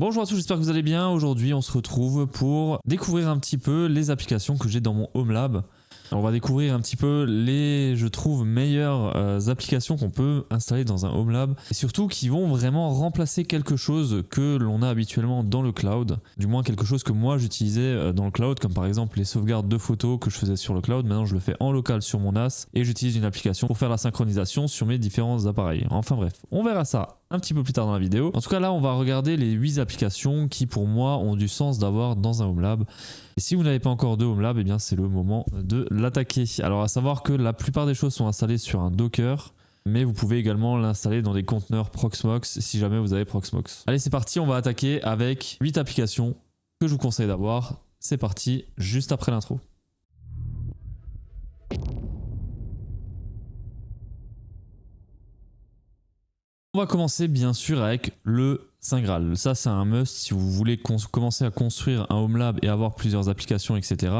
Bonjour à tous, j'espère que vous allez bien. Aujourd'hui, on se retrouve pour découvrir un petit peu les applications que j'ai dans mon Home Lab. Alors, on va découvrir un petit peu les, je trouve, meilleures applications qu'on peut installer dans un Home Lab et surtout qui vont vraiment remplacer quelque chose que l'on a habituellement dans le cloud. Du moins quelque chose que moi j'utilisais dans le cloud, comme par exemple les sauvegardes de photos que je faisais sur le cloud. Maintenant, je le fais en local sur mon NAS et j'utilise une application pour faire la synchronisation sur mes différents appareils. Enfin bref, on verra ça un petit peu plus tard dans la vidéo. En tout cas, là, on va regarder les 8 applications qui, pour moi, ont du sens d'avoir dans un Home Lab. Et si vous n'avez pas encore de Home Lab, eh bien, c'est le moment de l'attaquer. Alors, à savoir que la plupart des choses sont installées sur un Docker, mais vous pouvez également l'installer dans des conteneurs Proxmox si jamais vous avez Proxmox. Allez, c'est parti, on va attaquer avec 8 applications que je vous conseille d'avoir. C'est parti, juste après l'intro. On va commencer bien sûr avec le Saint Graal. Ça, c'est un must si vous voulez commencer à construire un Home Lab et avoir plusieurs applications, etc.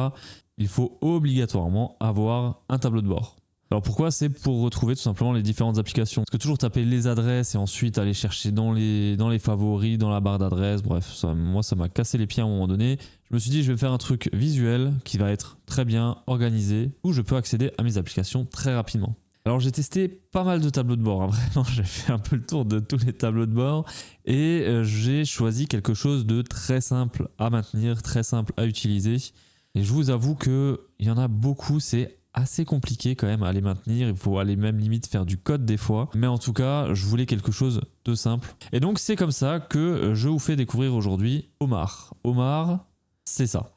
Il faut obligatoirement avoir un tableau de bord. Alors pourquoi? C'est pour retrouver tout simplement les différentes applications. Parce que toujours taper les adresses et ensuite aller chercher dans les favoris, dans la barre d'adresse, bref, moi ça m'a cassé les pieds à un moment donné. Je me suis dit je vais faire un truc visuel qui va être très bien organisé, où je peux accéder à mes applications très rapidement. Alors j'ai testé pas mal de tableaux de bord, hein. Vraiment j'ai fait un peu le tour de tous les tableaux de bord et j'ai choisi quelque chose de très simple à maintenir, très simple à utiliser. Et je vous avoue qu'il y en a beaucoup, c'est assez compliqué quand même à les maintenir, il faut aller même limite faire du code des fois. Mais en tout cas, je voulais quelque chose de simple. Et donc c'est comme ça que je vous fais découvrir aujourd'hui Omar. Omar, c'est ça.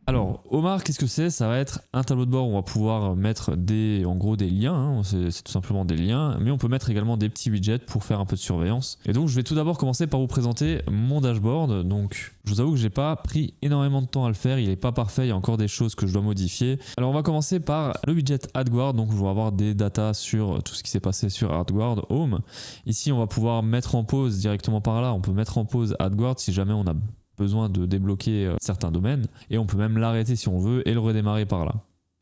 Alors, Omar, qu'est-ce que c'est? Ça va être un tableau de bord où on va pouvoir mettre en gros des liens, hein. C'est tout simplement des liens, mais on peut mettre également des petits widgets pour faire un peu de surveillance. Et donc, je vais tout d'abord commencer par vous présenter mon dashboard. Donc, je vous avoue que j'ai pas pris énormément de temps à le faire, il n'est pas parfait, il y a encore des choses que je dois modifier. Alors, on va commencer par le widget AdGuard, donc je vais avoir des datas sur tout ce qui s'est passé sur AdGuard Home. Ici, on va pouvoir mettre en pause directement par là, on peut mettre en pause AdGuard si jamais on a besoin de débloquer certains domaines et on peut même l'arrêter si on veut et le redémarrer par là.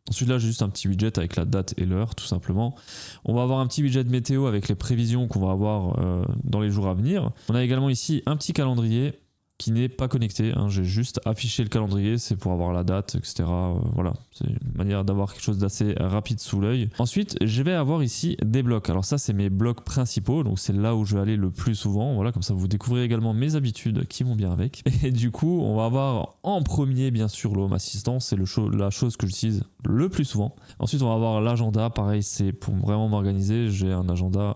Ensuite là j'ai juste un petit widget avec la date et l'heure tout simplement. On va avoir un petit widget météo avec les prévisions qu'on va avoir dans les jours à venir. On a également ici un petit calendrier qui n'est pas connecté, hein. J'ai juste affiché le calendrier, c'est pour avoir la date, etc. Voilà, c'est une manière d'avoir quelque chose d'assez rapide sous l'œil. Ensuite, je vais avoir ici des blocs. Alors ça, c'est mes blocs principaux, donc c'est là où je vais aller le plus souvent. Voilà, comme ça, vous découvrez également mes habitudes qui vont bien avec. Et du coup, on va avoir en premier, bien sûr, le Home Assistant, c'est la chose que j'utilise le plus souvent. Ensuite, on va avoir l'agenda, pareil, c'est pour vraiment m'organiser. J'ai un agenda,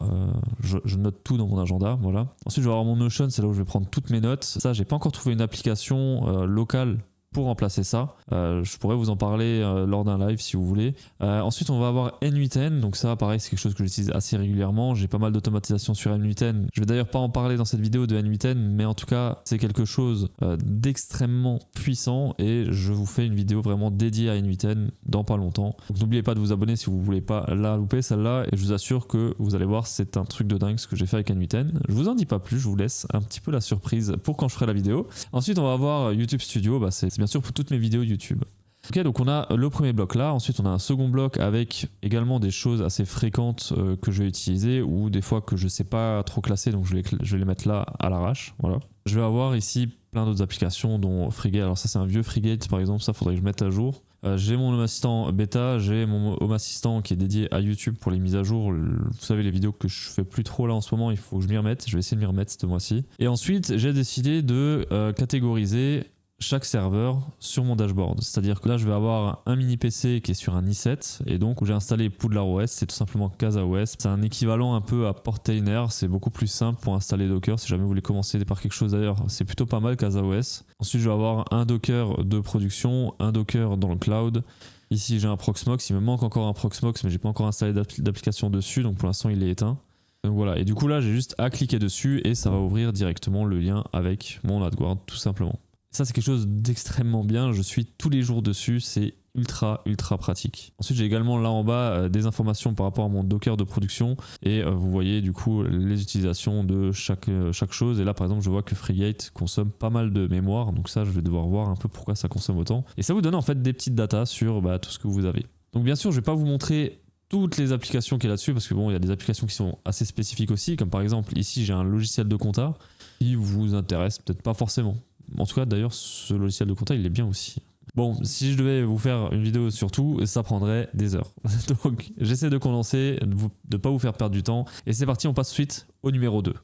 je note tout dans mon agenda, voilà. Ensuite, je vais avoir mon Notion, c'est là où je vais prendre toutes mes notes. Ça, j'ai pas encore trouvé une application locale pour remplacer ça. Je pourrais vous en parler lors d'un live si vous voulez. Ensuite, on va avoir N8N. Donc ça, pareil, c'est quelque chose que j'utilise assez régulièrement. J'ai pas mal d'automatisation sur N8N. Je vais d'ailleurs pas en parler dans cette vidéo de N8N, mais en tout cas, c'est quelque chose d'extrêmement puissant et je vous fais une vidéo vraiment dédiée à N8N dans pas longtemps. Donc n'oubliez pas de vous abonner si vous voulez pas la louper celle-là et je vous assure que vous allez voir, c'est un truc de dingue ce que j'ai fait avec N8N. Je vous en dis pas plus, je vous laisse un petit peu la surprise pour quand je ferai la vidéo. Ensuite, on va avoir YouTube Studio. C'est bien sûr pour toutes mes vidéos YouTube. Ok, donc on a le premier bloc là, ensuite on a un second bloc avec également des choses assez fréquentes que je vais utiliser ou des fois que je sais pas trop classer, donc je vais les mettre là à l'arrache. Voilà. Je vais avoir ici plein d'autres applications dont Frigate. Alors ça c'est un vieux Frigate par exemple, ça faudrait que je mette à jour. J'ai mon Home Assistant bêta, j'ai mon Home Assistant qui est dédié à YouTube pour les mises à jour. Vous savez, les vidéos que je fais plus trop là en ce moment, il faut que je m'y remette. Je vais essayer de m'y remettre ce mois-ci. Et ensuite, j'ai décidé de catégoriser chaque serveur sur mon dashboard. C'est-à-dire que là, je vais avoir un mini PC qui est sur un i7 et donc où j'ai installé PoudlarOS, c'est tout simplement KasaOS. C'est un équivalent un peu à Portainer, c'est beaucoup plus simple pour installer Docker. Si jamais vous voulez commencer par quelque chose d'ailleurs, c'est plutôt pas mal KasaOS. Ensuite, je vais avoir un Docker de production, un Docker dans le cloud. Ici, j'ai un Proxmox. Il me manque encore un Proxmox, mais j'ai pas encore installé d'application dessus, donc pour l'instant, il est éteint. Donc voilà, et du coup là, j'ai juste à cliquer dessus et ça va ouvrir directement le lien avec mon AdGuard, tout simplement. Ça, c'est quelque chose d'extrêmement bien. Je suis tous les jours dessus. C'est ultra pratique. Ensuite, j'ai également là en bas des informations par rapport à mon Docker de production et vous voyez du coup les utilisations de chaque chose. Et là, par exemple, je vois que Frigate consomme pas mal de mémoire. Donc ça, je vais devoir voir un peu pourquoi ça consomme autant. Et ça vous donne en fait des petites datas sur tout ce que vous avez. Donc bien sûr, je vais pas vous montrer toutes les applications qu'il y a là-dessus, parce que bon, il y a des applications qui sont assez spécifiques aussi, comme par exemple ici j'ai un logiciel de compta qui vous intéresse peut-être pas forcément. En tout cas d'ailleurs ce logiciel de compta il est bien aussi. Bon, si je devais vous faire une vidéo sur tout, ça prendrait des heures. Donc j'essaie de condenser, de ne pas vous faire perdre du temps. Et c'est parti, on passe suite au numéro 2.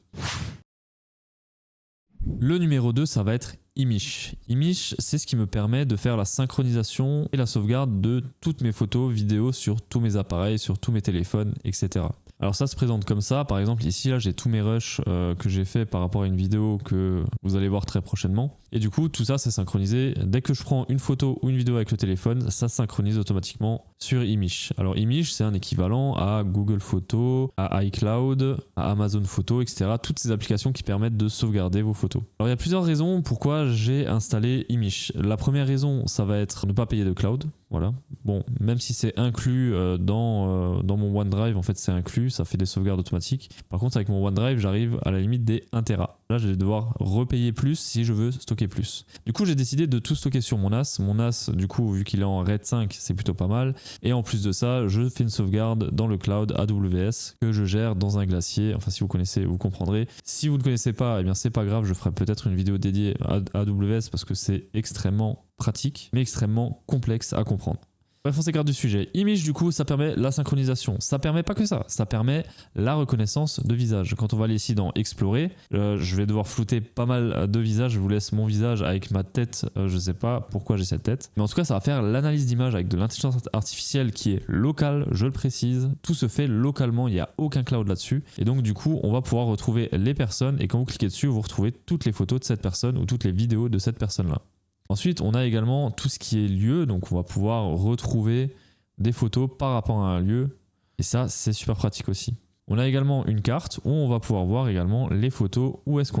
Le numéro 2, ça va être Imish. Imish, c'est ce qui me permet de faire la synchronisation et la sauvegarde de toutes mes photos, vidéos sur tous mes appareils, sur tous mes téléphones, etc. Alors ça se présente comme ça, par exemple ici là j'ai tous mes rushs que j'ai fait par rapport à une vidéo que vous allez voir très prochainement. Et du coup tout ça c'est synchronisé. Dès que je prends une photo ou une vidéo avec le téléphone, ça synchronise automatiquement sur Imish. Alors Imish c'est un équivalent à Google Photos, à iCloud, à Amazon Photos, etc. Toutes ces applications qui permettent de sauvegarder vos photos. Alors il y a plusieurs raisons pourquoi j'ai installé Imish. La première raison ça va être ne pas payer de cloud. Voilà. Bon, même si c'est inclus dans mon OneDrive, en fait c'est inclus, ça fait des sauvegardes automatiques. Par contre avec mon OneDrive, j'arrive à la limite des 1 Tera. Là, je vais devoir repayer plus si je veux stocker plus. Du coup, j'ai décidé de tout stocker sur mon NAS. Mon NAS, du coup, vu qu'il est en RAID 5, c'est plutôt pas mal. Et en plus de ça, je fais une sauvegarde dans le cloud AWS que je gère dans un glacier. Enfin, si vous connaissez, vous comprendrez. Si vous ne connaissez pas, eh bien c'est pas grave, je ferai peut-être une vidéo dédiée à AWS parce que c'est extrêmement pratique, mais extrêmement complexe à comprendre. Bref, on s'écarte du sujet. Imish, du coup, ça permet la synchronisation. Ça permet pas que ça permet la reconnaissance de visage. Quand on va aller ici dans Explorer, je vais devoir flouter pas mal de visages. Je vous laisse mon visage avec ma tête. Je sais pas pourquoi j'ai cette tête. Mais en tout cas, ça va faire l'analyse d'image avec de l'intelligence artificielle qui est locale, je le précise. Tout se fait localement, il n'y a aucun cloud là-dessus. Et donc, du coup, on va pouvoir retrouver les personnes. Et quand vous cliquez dessus, vous retrouvez toutes les photos de cette personne ou toutes les vidéos de cette personne-là. Ensuite, on a également tout ce qui est lieu, donc on va pouvoir retrouver des photos par rapport à un lieu, et ça, c'est super pratique aussi. On a également une carte où on va pouvoir voir également les photos, où est-ce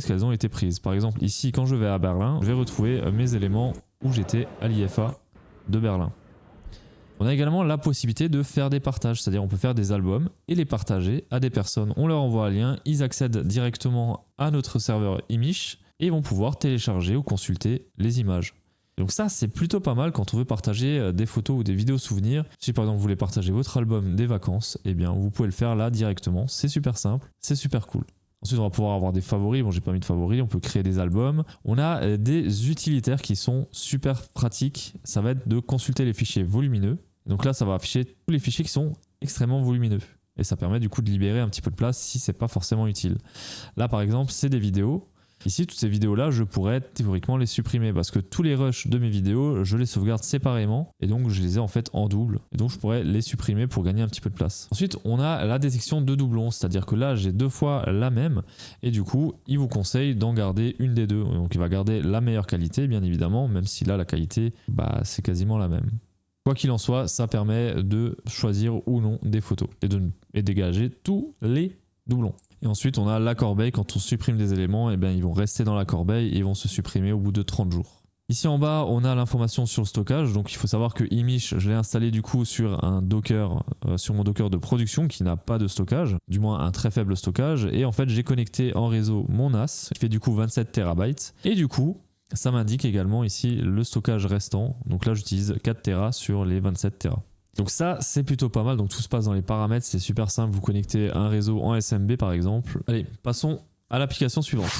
qu'elles ont été prises. Par exemple, ici, quand je vais à Berlin, je vais retrouver mes éléments où j'étais à l'IFA de Berlin. On a également la possibilité de faire des partages, c'est-à-dire on peut faire des albums et les partager à des personnes. On leur envoie un lien, ils accèdent directement à notre serveur Imish, et vont pouvoir télécharger ou consulter les images. Donc ça, c'est plutôt pas mal quand on veut partager des photos ou des vidéos souvenirs. Si par exemple vous voulez partager votre album des vacances, eh bien vous pouvez le faire là directement. C'est super simple, c'est super cool. Ensuite, on va pouvoir avoir des favoris. Bon, j'ai pas mis de favoris, on peut créer des albums. On a des utilitaires qui sont super pratiques. Ça va être de consulter les fichiers volumineux. Donc là, ça va afficher tous les fichiers qui sont extrêmement volumineux. Et ça permet du coup de libérer un petit peu de place si c'est pas forcément utile. Là, par exemple, c'est des vidéos. Ici, toutes ces vidéos-là, je pourrais théoriquement les supprimer parce que tous les rushs de mes vidéos, je les sauvegarde séparément et donc je les ai en fait en double. Et donc, je pourrais les supprimer pour gagner un petit peu de place. Ensuite, on a la détection de doublons, c'est-à-dire que là, j'ai 2 fois la même et du coup, il vous conseille d'en garder une des deux. Donc, il va garder la meilleure qualité, bien évidemment, même si là, la qualité, c'est quasiment la même. Quoi qu'il en soit, ça permet de choisir ou non des photos et dégager tous les doublons. Et ensuite, on a la corbeille. Quand on supprime des éléments, eh bien, ils vont rester dans la corbeille et ils vont se supprimer au bout de 30 jours. Ici en bas, on a l'information sur le stockage. Donc, il faut savoir que Imish, je l'ai installé du coup sur un Docker, sur mon Docker de production qui n'a pas de stockage, du moins un très faible stockage. Et en fait, j'ai connecté en réseau mon NAS qui fait du coup 27 TB. Et du coup, ça m'indique également ici le stockage restant. Donc là, j'utilise 4 Tera sur les 27 Tera. Donc ça, c'est plutôt pas mal. Donc tout se passe dans les paramètres, c'est super simple. Vous connectez un réseau en SMB par exemple. Allez, passons à l'application suivante.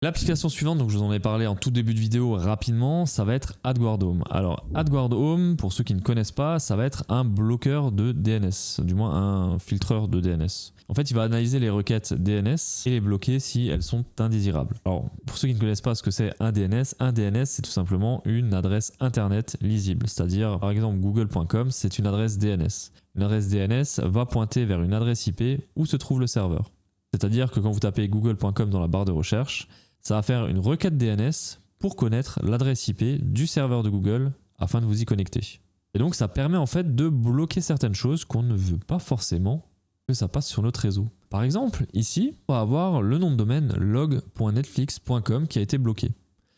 L'application suivante, donc je vous en ai parlé en tout début de vidéo rapidement, ça va être AdGuard Home. Alors AdGuard Home, pour ceux qui ne connaissent pas, ça va être un bloqueur de DNS, du moins un filtreur de DNS. En fait, il va analyser les requêtes DNS et les bloquer si elles sont indésirables. Alors, pour ceux qui ne connaissent pas ce que c'est un DNS c'est tout simplement une adresse internet lisible. C'est-à-dire, par exemple, google.com, c'est une adresse DNS. Une adresse DNS va pointer vers une adresse IP où se trouve le serveur. C'est-à-dire que quand vous tapez google.com dans la barre de recherche, ça va faire une requête DNS pour connaître l'adresse IP du serveur de Google afin de vous y connecter. Et donc, ça permet en fait de bloquer certaines choses qu'on ne veut pas forcément que ça passe sur notre réseau. Par exemple, ici, on va avoir le nom de domaine log.netflix.com qui a été bloqué.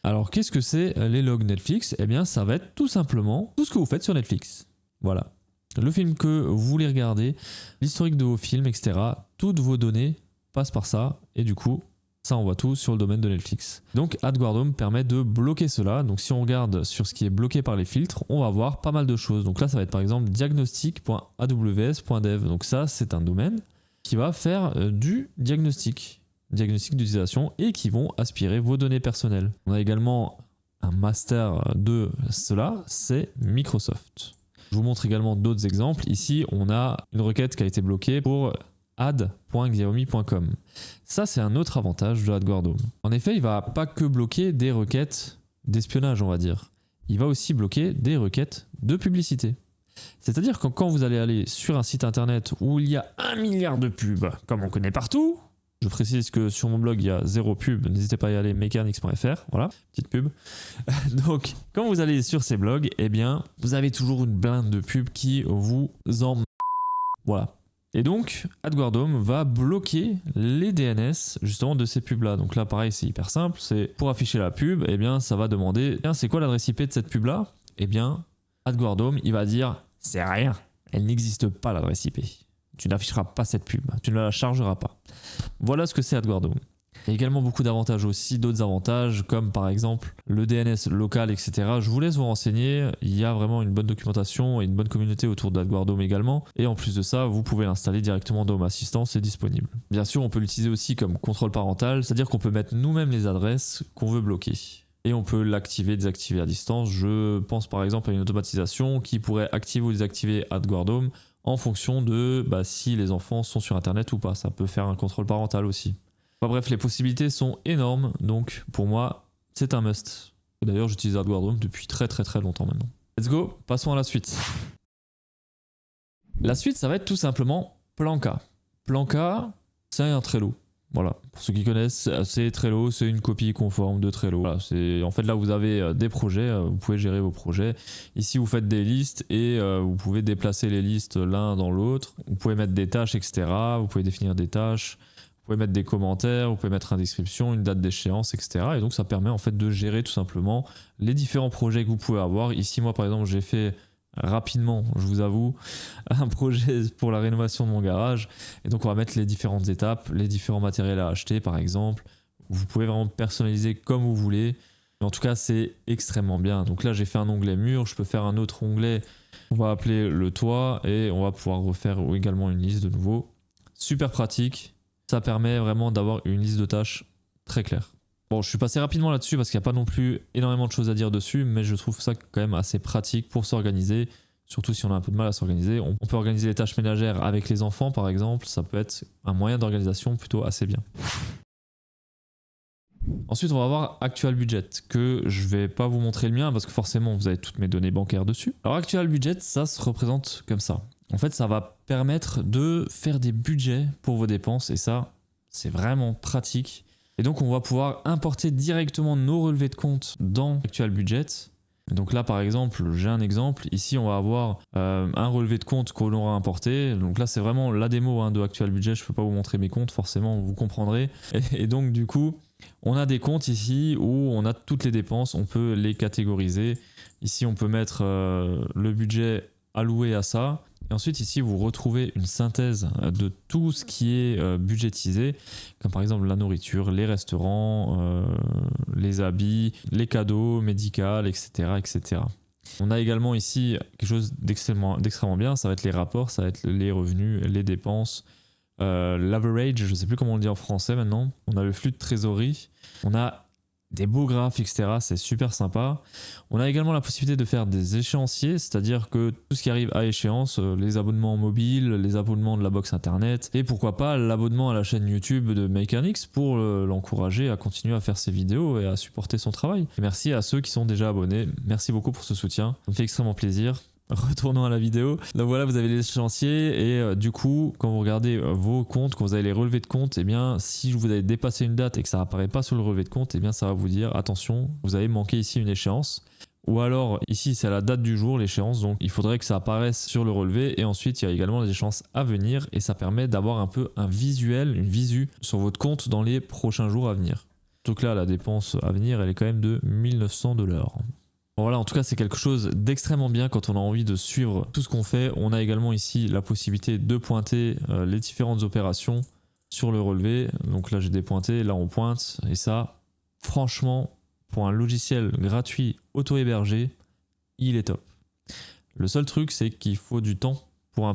Alors, qu'est-ce que c'est les logs Netflix ? Eh bien, ça va être tout simplement tout ce que vous faites sur Netflix. Voilà. Le film que vous voulez regarder, l'historique de vos films, etc. Toutes vos données passent par ça et du coup, Ça, on voit tout sur le domaine de Netflix. Donc, AdGuardHome permet de bloquer cela. Donc, si on regarde sur ce qui est bloqué par les filtres, on va voir pas mal de choses. Donc là, ça va être par exemple diagnostic.aws.dev. Donc ça, c'est un domaine qui va faire du diagnostic d'utilisation et qui vont aspirer vos données personnelles. On a également un master de cela, c'est Microsoft. Je vous montre également d'autres exemples. Ici, on a une requête qui a été bloquée pour ad.xiaomi.com. Ça, c'est un autre avantage de AdGuardHome. En effet, il ne va pas que bloquer des requêtes d'espionnage, on va dire. Il va aussi bloquer des requêtes de publicité. C'est-à-dire que quand vous allez aller sur un site internet où il y a 1 milliard de pubs, comme on connaît partout, je précise que sur mon blog, il y a 0 pub, n'hésitez pas à y aller, mechanics.fr, voilà, petite pub. Donc, quand vous allez sur ces blogs, eh bien, vous avez toujours une blinde de pubs qui vous en... Voilà. Et donc, AdGuardHome va bloquer les DNS justement de ces pubs-là. Donc là, pareil, c'est hyper simple. C'est pour afficher la pub, eh bien, ça va demander, c'est quoi l'adresse IP de cette pub-là? Eh bien, AdGuardHome, il va dire, c'est rien. Elle n'existe pas l'adresse IP. Tu n'afficheras pas cette pub. Tu ne la chargeras pas. Voilà ce que c'est AdGuardHome. Il y a également beaucoup d'avantages aussi, d'autres avantages comme par exemple le DNS local, etc. Je vous laisse vous renseigner. Il y a vraiment une bonne documentation et une bonne communauté autour d'AdGuardHome également. Et en plus de ça, vous pouvez l'installer directement dans Home Assistant, c'est disponible. Bien sûr, on peut l'utiliser aussi comme contrôle parental, c'est-à-dire qu'on peut mettre nous-mêmes les adresses qu'on veut bloquer. Et on peut l'activer, désactiver à distance. Je pense par exemple à une automatisation qui pourrait activer ou désactiver AdGuardHome en fonction de si les enfants sont sur Internet ou pas. Ça peut faire un contrôle parental aussi. Bref, les possibilités sont énormes, donc pour moi, c'est un must. D'ailleurs, j'utilise AdGuardHome depuis très longtemps maintenant. Let's go, passons à la suite. La suite, ça va être tout simplement Planka. Planka, c'est un Trello. Voilà, pour ceux qui connaissent, c'est Trello, c'est une copie conforme de Trello. Voilà, en fait, là, vous avez des projets, vous pouvez gérer vos projets. Ici, vous faites des listes et vous pouvez déplacer les listes l'un dans l'autre. Vous pouvez mettre des tâches, etc. Vous pouvez définir des tâches. Vous pouvez mettre des commentaires, vous pouvez mettre une description, une date d'échéance, etc. Et donc, ça permet en fait de gérer tout simplement les différents projets que vous pouvez avoir. Ici, moi, par exemple, j'ai fait rapidement, je vous avoue, un projet pour la rénovation de mon garage. Et donc, on va mettre les différentes étapes, les différents matériels à acheter, par exemple. Vous pouvez vraiment personnaliser comme vous voulez. Mais en tout cas, c'est extrêmement bien. Donc là, j'ai fait un onglet mur. Je peux faire un autre onglet. On va appeler le toit et on va pouvoir refaire également une liste de nouveau. Super pratique. Ça permet vraiment d'avoir une liste de tâches très claire. Bon, je suis passé rapidement là-dessus parce qu'il n'y a pas non plus énormément de choses à dire dessus, mais je trouve ça quand même assez pratique pour s'organiser, surtout si on a un peu de mal à s'organiser. On peut organiser les tâches ménagères avec les enfants, par exemple. Ça peut être un moyen d'organisation plutôt assez bien. Ensuite, on va avoir Actual Budget, que je vais pas vous montrer le mien parce que forcément, vous avez toutes mes données bancaires dessus. Alors, Actual Budget, ça se représente comme ça. En fait, ça va permettre de faire des budgets pour vos dépenses et ça, c'est vraiment pratique. Et donc, on va pouvoir importer directement nos relevés de compte dans Actual Budget. Et donc là, par exemple, j'ai un exemple. Ici, on va avoir un relevé de compte qu'on aura importé. Donc là, c'est vraiment la démo de Actual Budget. Je ne peux pas vous montrer mes comptes, forcément, vous comprendrez. Et donc, du coup, on a des comptes ici où on a toutes les dépenses. On peut les catégoriser. Ici, on peut mettre le budget alloué à ça. Et ensuite, ici, vous retrouvez une synthèse de tout ce qui est budgétisé, comme par exemple la nourriture, les restaurants, les habits, les cadeaux médicaux, etc., etc. On a également ici quelque chose d'extrêmement bien, ça va être les rapports, ça va être les revenus, les dépenses, l'average, je ne sais plus comment on le dit en français maintenant. On a le flux de trésorerie, on a des beaux graphes, etc. C'est super sympa. On a également la possibilité de faire des échéanciers, c'est-à-dire que tout ce qui arrive à échéance, les abonnements mobiles, les abonnements de la box internet et pourquoi pas l'abonnement à la chaîne YouTube de Mechanics pour l'encourager à continuer à faire ses vidéos et à supporter son travail. Et merci à ceux qui sont déjà abonnés. Merci beaucoup pour ce soutien. Ça me fait extrêmement plaisir. Retournons à la vidéo. Donc voilà, vous avez l'échéancier et du coup, quand vous regardez vos comptes, quand vous avez les relevés de compte, eh bien, si vous avez dépassé une date et que ça apparaît pas sur le relevé de compte, eh bien, ça va vous dire attention, vous avez manqué ici une échéance. Ou alors ici c'est à la date du jour l'échéance, donc il faudrait que ça apparaisse sur le relevé et ensuite il y a également les échéances à venir et ça permet d'avoir un peu un visuel, une visu sur votre compte dans les prochains jours à venir. Donc là la dépense à venir elle est quand même de 1900$. Voilà, en tout cas, c'est quelque chose d'extrêmement bien quand on a envie de suivre tout ce qu'on fait. On a également ici la possibilité de pointer les différentes opérations sur le relevé. Donc là j'ai dépointé, là on pointe. Et ça, franchement, pour un logiciel gratuit auto-hébergé, il est top. Le seul truc, c'est qu'il faut du temps pour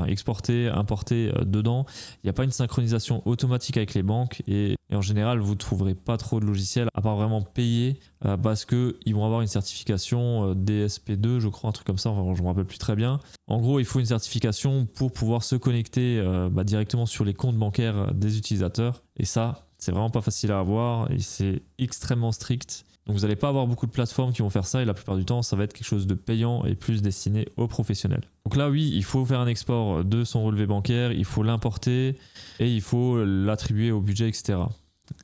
exporter, importer dedans. Il n'y a pas une synchronisation automatique avec les banques et en général, vous ne trouverez pas trop de logiciels à part vraiment payer parce qu'ils vont avoir une certification DSP2, je crois, un truc comme ça, enfin, je ne me rappelle plus très bien. En gros, il faut une certification pour pouvoir se connecter directement sur les comptes bancaires des utilisateurs et ça, c'est vraiment pas facile à avoir et c'est extrêmement strict. Donc vous n'allez pas avoir beaucoup de plateformes qui vont faire ça et la plupart du temps ça va être quelque chose de payant et plus destiné aux professionnels. Donc là oui, il faut faire un export de son relevé bancaire, il faut l'importer et il faut l'attribuer au budget, etc.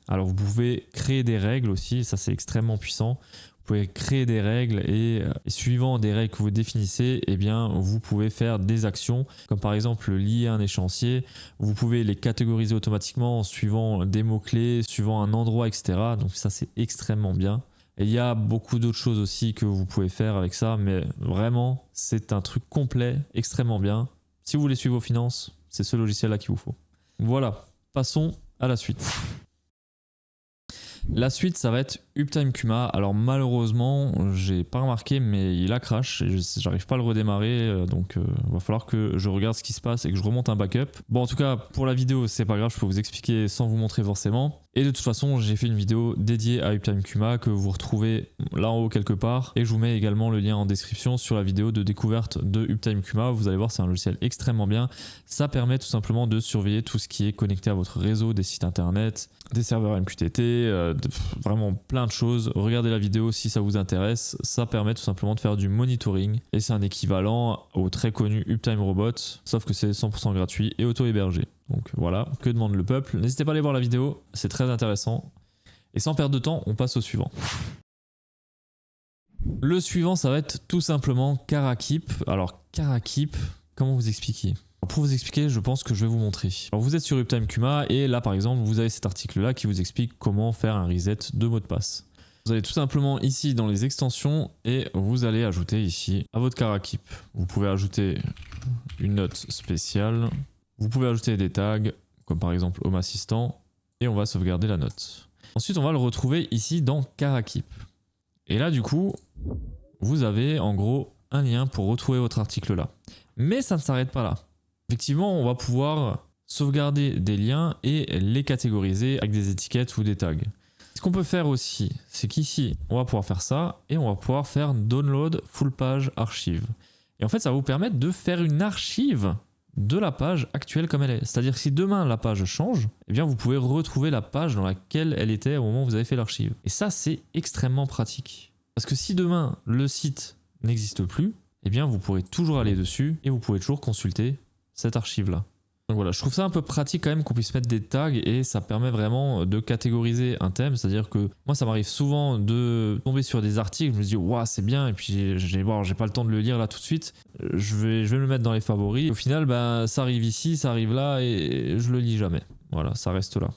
Alors vous pouvez créer des règles aussi, ça c'est extrêmement puissant. Vous pouvez créer des règles et suivant des règles que vous définissez, eh bien, vous pouvez faire des actions comme par exemple lier un échéancier. Vous pouvez les catégoriser automatiquement en suivant des mots-clés, suivant un endroit, etc. Donc ça c'est extrêmement bien. Et il y a beaucoup d'autres choses aussi que vous pouvez faire avec ça, mais vraiment c'est un truc complet, extrêmement bien. Si vous voulez suivre vos finances, c'est ce logiciel-là qu'il vous faut. Voilà, passons à la suite. La suite, ça va être Uptime Kuma. Alors malheureusement, j'ai pas remarqué, mais il a crash et j'arrive pas à le redémarrer, donc va falloir que je regarde ce qui se passe et que je remonte un backup. Bon, en tout cas, pour la vidéo, c'est pas grave, je peux vous expliquer sans vous montrer forcément. Et de toute façon, j'ai fait une vidéo dédiée à Uptime Kuma que vous retrouvez là en haut quelque part. Et je vous mets également le lien en description sur la vidéo de découverte de Uptime Kuma. Vous allez voir, c'est un logiciel extrêmement bien. Ça permet tout simplement de surveiller tout ce qui est connecté à votre réseau, des sites internet, des serveurs MQTT, vraiment plein de choses. Regardez la vidéo si ça vous intéresse. Ça permet tout simplement de faire du monitoring. Et c'est un équivalent au très connu Uptime Robot, sauf que c'est 100% gratuit et auto-hébergé. Donc voilà, que demande le peuple? N'hésitez pas à aller voir la vidéo, c'est très intéressant. Et sans perdre de temps, on passe au suivant. Le suivant, ça va être tout simplement Karakip. Alors Karakip, comment vous expliquer? Pour vous expliquer, je pense que je vais vous montrer. Alors vous êtes sur Uptime Kuma et là par exemple, vous avez cet article-là qui vous explique comment faire un reset de mot de passe. Vous allez tout simplement ici dans les extensions et vous allez ajouter ici à votre Karakip. Vous pouvez ajouter une note spéciale. Vous pouvez ajouter des tags, comme par exemple Home Assistant, et on va sauvegarder la note. Ensuite, on va le retrouver ici dans Karakip. Et là, du coup, vous avez en gros un lien pour retrouver votre article là. Mais ça ne s'arrête pas là. Effectivement, on va pouvoir sauvegarder des liens et les catégoriser avec des étiquettes ou des tags. Ce qu'on peut faire aussi, c'est qu'ici, on va pouvoir faire ça, et on va pouvoir faire Download Full Page Archive. Et en fait, ça va vous permettre de faire une archive de la page actuelle comme elle est. C'est-à-dire que si demain la page change, eh bien vous pouvez retrouver la page dans laquelle elle était au moment où vous avez fait l'archive. Et ça, c'est extrêmement pratique. Parce que si demain le site n'existe plus, eh bien vous pourrez toujours aller dessus et vous pouvez toujours consulter cette archive-là. Donc voilà, je trouve ça un peu pratique quand même qu'on puisse mettre des tags et ça permet vraiment de catégoriser un thème. C'est-à-dire que moi, ça m'arrive souvent de tomber sur des articles, je me dis waouh, c'est bien, et puis j'ai pas le temps de le lire là tout de suite. Je vais me le mettre dans les favoris. Au final, bah, ça arrive ici, ça arrive là et je le lis jamais. Voilà, ça reste là.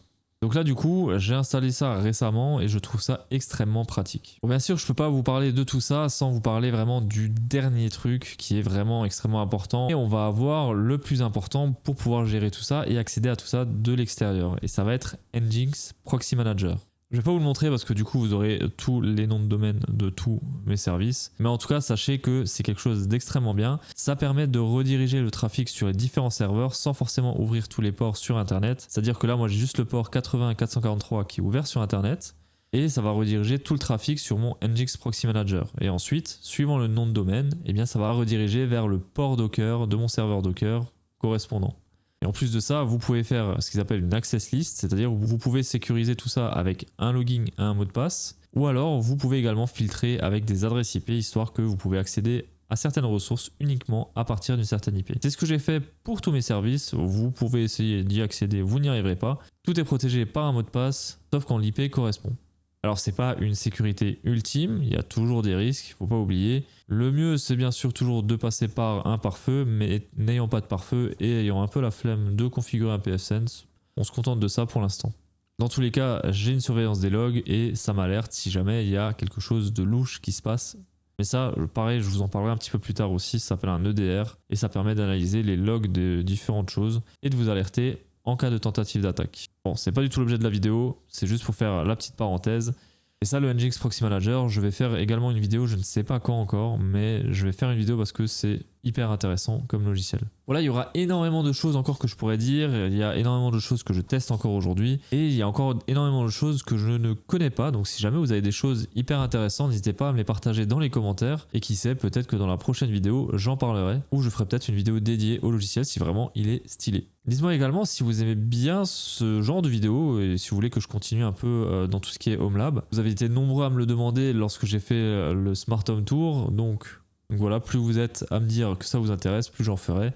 Donc là du coup j'ai installé ça récemment et je trouve ça extrêmement pratique. Bon, bien sûr je peux pas vous parler de tout ça sans vous parler vraiment du dernier truc qui est vraiment extrêmement important. Et on va avoir le plus important pour pouvoir gérer tout ça et accéder à tout ça de l'extérieur. Et ça va être Nginx Proxy Manager. Je vais pas vous le montrer parce que du coup vous aurez tous les noms de domaine de tous mes services. Mais en tout cas sachez que c'est quelque chose d'extrêmement bien. Ça permet de rediriger le trafic sur les différents serveurs sans forcément ouvrir tous les ports sur internet. C'est-à-dire que là moi j'ai juste le port 80.443 qui est ouvert sur internet. Et ça va rediriger tout le trafic sur mon Nginx Proxy Manager. Et ensuite, suivant le nom de domaine, eh bien ça va rediriger vers le port Docker de mon serveur Docker correspondant. Et en plus de ça, vous pouvez faire ce qu'ils appellent une access list, c'est-à-dire que vous pouvez sécuriser tout ça avec un login et un mot de passe, ou alors vous pouvez également filtrer avec des adresses IP, histoire que vous pouvez accéder à certaines ressources uniquement à partir d'une certaine IP. C'est ce que j'ai fait pour tous mes services, vous pouvez essayer d'y accéder, vous n'y arriverez pas. Tout est protégé par un mot de passe, sauf quand l'IP correspond. Alors c'est pas une sécurité ultime, il y a toujours des risques, il ne faut pas oublier. Le mieux c'est bien sûr toujours de passer par un pare-feu, mais n'ayant pas de pare-feu et ayant un peu la flemme de configurer un pfSense, on se contente de ça pour l'instant. Dans tous les cas, j'ai une surveillance des logs et ça m'alerte si jamais il y a quelque chose de louche qui se passe. Mais ça, pareil, je vous en parlerai un petit peu plus tard aussi, ça s'appelle un EDR et ça permet d'analyser les logs de différentes choses et de vous alerter en cas de tentative d'attaque. Bon, c'est pas du tout l'objet de la vidéo, c'est juste pour faire la petite parenthèse. Et ça, le NGX Proxy Manager, je vais faire également une vidéo, je ne sais pas quand encore, mais je vais faire une vidéo parce que c'est hyper intéressant comme logiciel. Voilà, il y aura énormément de choses encore que je pourrais dire, il y a énormément de choses que je teste encore aujourd'hui, et il y a encore énormément de choses que je ne connais pas, donc si jamais vous avez des choses hyper intéressantes, n'hésitez pas à me les partager dans les commentaires, et qui sait, peut-être que dans la prochaine vidéo, j'en parlerai, ou je ferai peut-être une vidéo dédiée au logiciel si vraiment il est stylé. Dites-moi également si vous aimez bien ce genre de vidéo, et si vous voulez que je continue un peu dans tout ce qui est Home Lab. Vous avez été nombreux à me le demander lorsque j'ai fait le Smart Home Tour, donc voilà, plus vous êtes à me dire que ça vous intéresse, plus j'en ferai.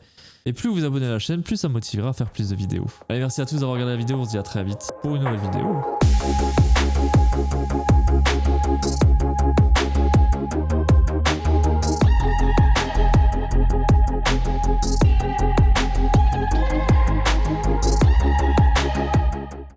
Et plus vous abonnez à la chaîne, plus ça me motivera à faire plus de vidéos. Allez, merci à tous d'avoir regardé la vidéo, on se dit à très vite pour une nouvelle vidéo.